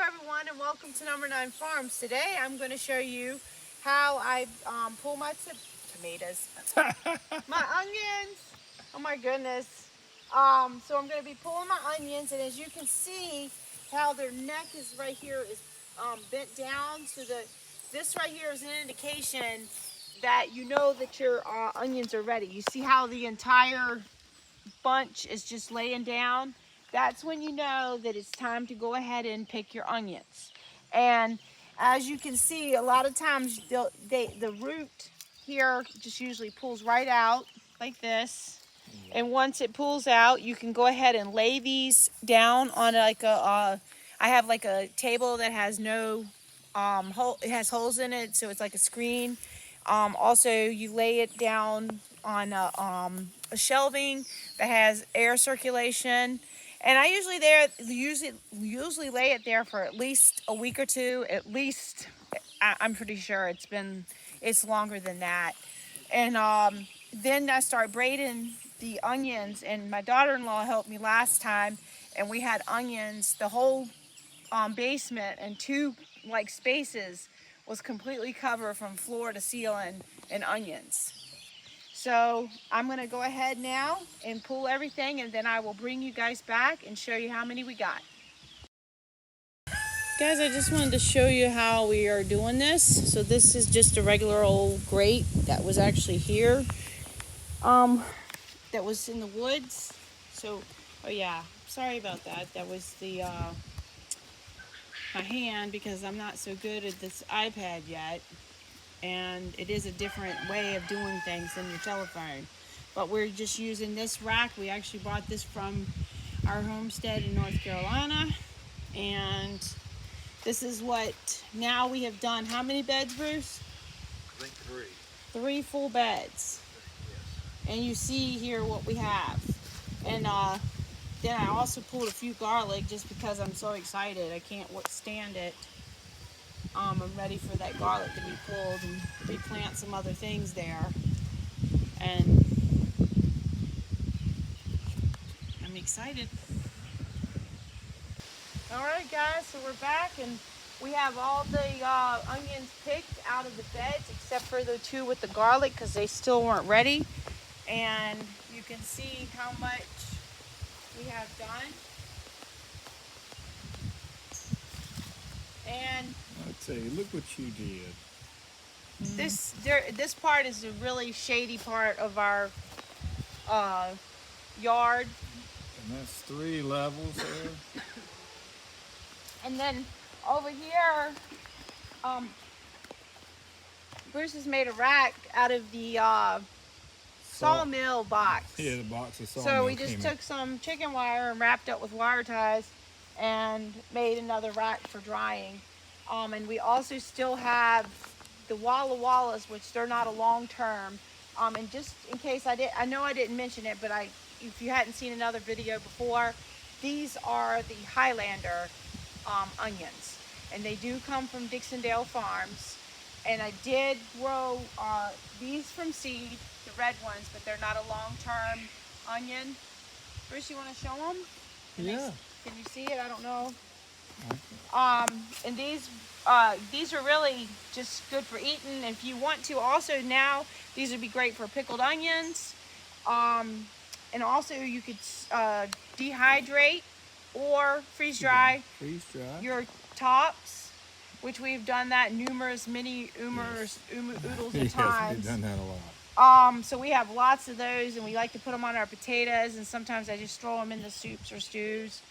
everyone, and welcome to Number 9 Farms. Today I'm going to show you how I pull my tomatoes, my onions. Oh my goodness. So I'm going to be pulling my onions, and as you can see how their neck is right here is bent down. So this right here is an indication that you know that your onions are ready. You see how the entire bunch is just laying down? That's when you know that it's time to go ahead and pick your onions. And as you can see, a lot of times the root here just usually pulls right out like this. And once it pulls out, you can go ahead and lay these down on like I have like a table that has no hole, it has holes in it, so it's like a screen. Also, you lay it down on a shelving that has air circulation, and I usually lay it there for at least a week or two. At least, I'm pretty sure it's longer than that. And then I start braiding the onions, and my daughter-in-law helped me last time, and we had onions. The whole basement and two like spaces was completely covered from floor to ceiling in onions. So I'm going to go ahead now and pull everything, and then I will bring you guys back and show you how many we got. Guys, I just wanted to show you how we are doing this. So this is just a regular old grate that was actually here, that was in the woods. So, oh yeah, sorry about that. That was the my hand, because I'm not so good at this iPad yet, and it is a different way of doing things than your telephone. But we're just using this rack. We actually bought this from our homestead in North Carolina, and this is what now we have done. How many beds, Bruce? I think 3. 3 full beds. Yes. And you see here what we have. And then I also pulled a few garlic just because I'm so excited. I can't stand it. I'm ready for that garlic to be pulled and replant some other things there. And I'm excited. Alright guys, so we're back, and we have all the onions picked out of the beds except for the 2 with the garlic because they still weren't ready. And you can see how much we have done. And I'd say, look what you did. this part is a really shady part of our yard. And that's 3 levels there. And then over here, Bruce has made a rack out of the sawmill box. Yeah, the box of sawmill. So we just took some chicken wire and wrapped it with wire ties and made another rack for drying. And we also still have the Walla Wallas, which they're not a long term. And just in case I know I didn't mention it, but if you hadn't seen another video before, these are the Highlander onions, and they do come from Dixondale Farms. And I did grow these from seed, the red ones, but they're not a long-term onion. Bruce, you want to show them? Yeah. Can you see it? I don't know. And these are really just good for eating. If you want to, also now these would be great for pickled onions. And also you could dehydrate or freeze dry your tops, which we've done that numerous oodles of times. We've done that a lot. So we have lots of those, and we like to put them on our potatoes, and sometimes I just throw them in the soups or stews.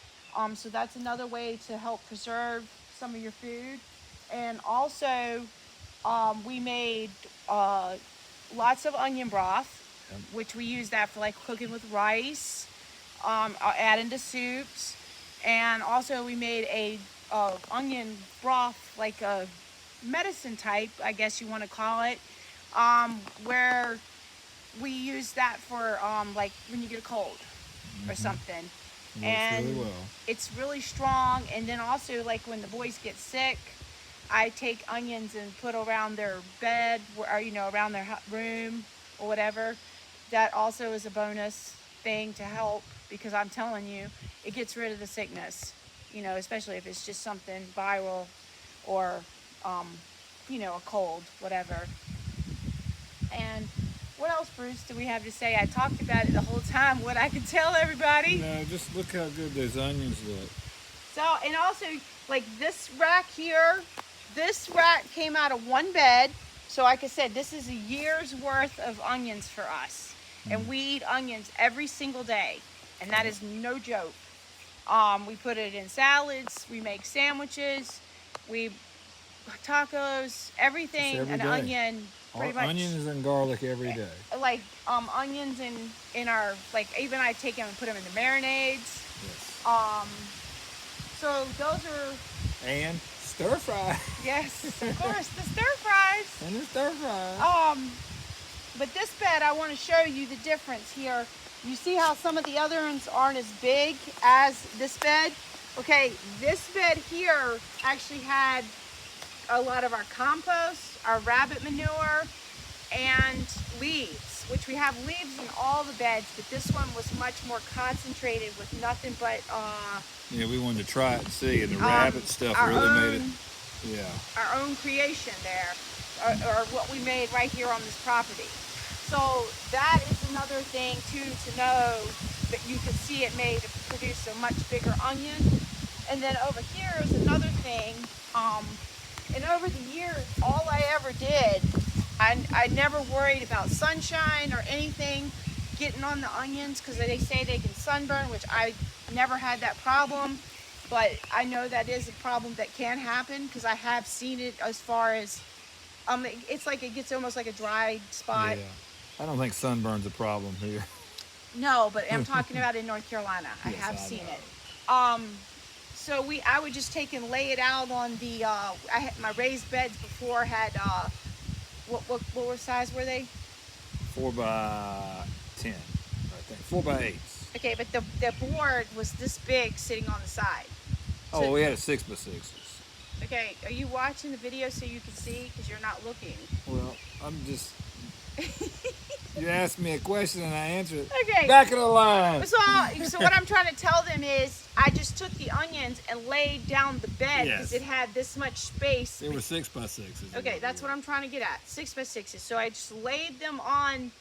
So that's another way to help preserve some of your food. And also, we made lots of onion broth, which we use that for like cooking with rice, add into soups. And also we made a onion broth, like a medicine type, I guess you want to call it, where we use that for like when you get a cold or something. And really well. It's really strong. And then also, like when the boys get sick, I take onions and put around their bed, or around their room or whatever. That also is a bonus thing to help, because I'm telling you, it gets rid of the sickness. you know, especially if it's just something viral or, you know, a cold, whatever. And what else, Bruce, do we have to say? I talked about it the whole time, what I could tell everybody. No, just look how good those onions look. So, and also, like this rack here, this rack came out of one bed. So like I said, this is a year's worth of onions for us. And we eat onions every single day. And that is no joke. We put it in salads, we make sandwiches, we tacos, everything, every an day. onion, pretty much. Onions and garlic every day. Like onions in our, like even I take them and put them in the marinades. Yes. So those are. And stir fry. Yes, of course, the stir fries. And the stir fry. But this bed, I want to show you the difference here. You see how some of the other ones aren't as big as this bed? Okay, this bed here actually had a lot of our compost, our rabbit manure, and leaves, which we have leaves in all the beds, but this one was much more concentrated with nothing but Yeah, we wanted to try it and see, and the rabbit stuff really made it. Yeah. Our own creation there, or what we made right here on this property. So that is another thing too to know, that you can see it made to produce a much bigger onion. And then over here is another thing. And over the years, all I ever did, I never worried about sunshine or anything getting on the onions, because they say they can sunburn, which I never had that problem. But I know that is a problem that can happen, because I have seen it as far as, it's like it gets almost like a dried spot. Yeah. I don't think sunburn's a problem here. No, but I'm talking about in North Carolina. I Yes, have I seen know. it. So I would just take and lay it out on the, I had my raised beds before had, what size were they? 4 by 10, I think. 4 by 8. Okay, but the board was this big sitting on the side. Oh, we had a 6 by 6. Okay, are you watching the video so you can see? Because you're not looking. Well, I'm just... You asked me a question and I answered it. Okay. Back of the line. So what I'm trying to tell them is, I just took the onions and laid down the bed because Yes. it had this much space. They were 6 by 6s. Okay, that's what I'm trying to get at. 6 by 6s. So I just laid them on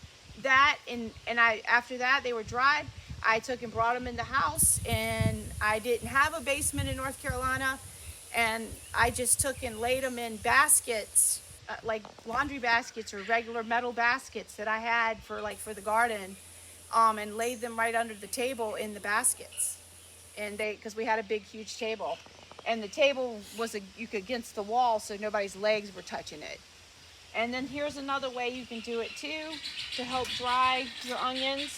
that, and after that they were dried. I took and brought them in the house, and I didn't have a basement in North Carolina, and I just took and laid them in baskets, like laundry baskets or regular metal baskets that I had for the garden, and laid them right under the table in the baskets. And because we had a big, huge table, and the table was against the wall, so nobody's legs were touching it. And then here's another way you can do it too to help dry your onions.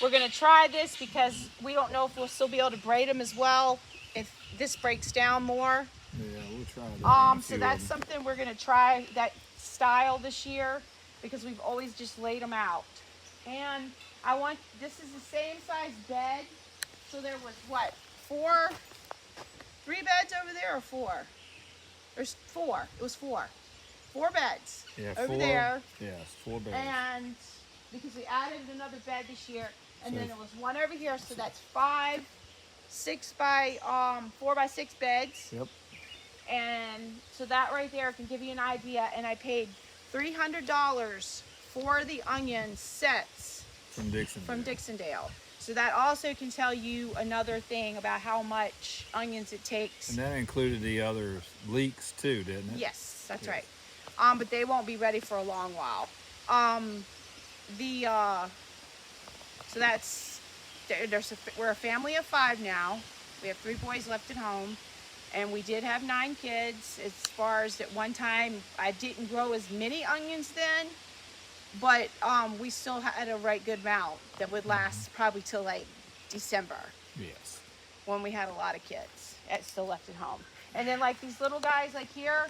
We're gonna try this because we don't know if we'll still be able to braid them as well if this breaks down more. Yeah, we'll try that. So that's something we're gonna try, that style this year, because we've always just laid them out. And this is the same size bed. So there was what, 3 beds over there, or 4? There's 4. It was 4. 4 beds over there. Yes, 4 beds. And because we added another bed this year, and then there was 1 over here, so that's 5, 6 by 4 by 6 beds. Yep. And so that right there can give you an idea. And I paid $300 for the onion sets From Dixondale. So that also can tell you another thing about how much onions it takes. And that included the other leeks too, didn't it? Yes, that's right. But they won't be ready for a long while. So that's, we're a family of 5 now. We have 3 boys left at home, and we did have 9 kids. As far as at one time, I didn't grow as many onions then, but we still had a right good amount that would last probably till like December. Yes. When we had a lot of kids still left at home. And then like these little guys like here,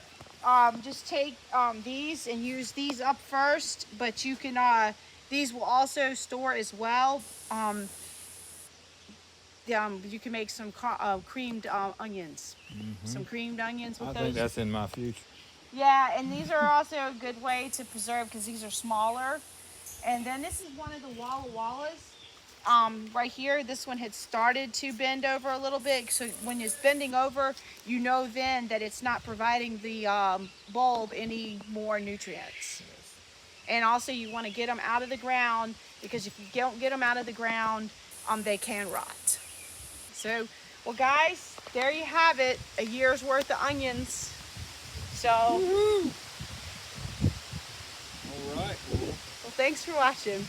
just take these and use these up first, but you can, these will also store as well. You can make some creamed onions. Some creamed onions with I those. think that's in my future. Yeah, and these are also a good way to preserve because these are smaller. And then this is one of the Walla Wallas. right here, this one had started to bend over a little bit. So when it's bending over, you know then that it's not providing the bulb any more nutrients. And also you want to get them out of the ground, because if you don't get them out of the ground, they can rot. So, well guys, there you have it, a year's worth of onions. So, Woo-hoo. All right. well, thanks for watching.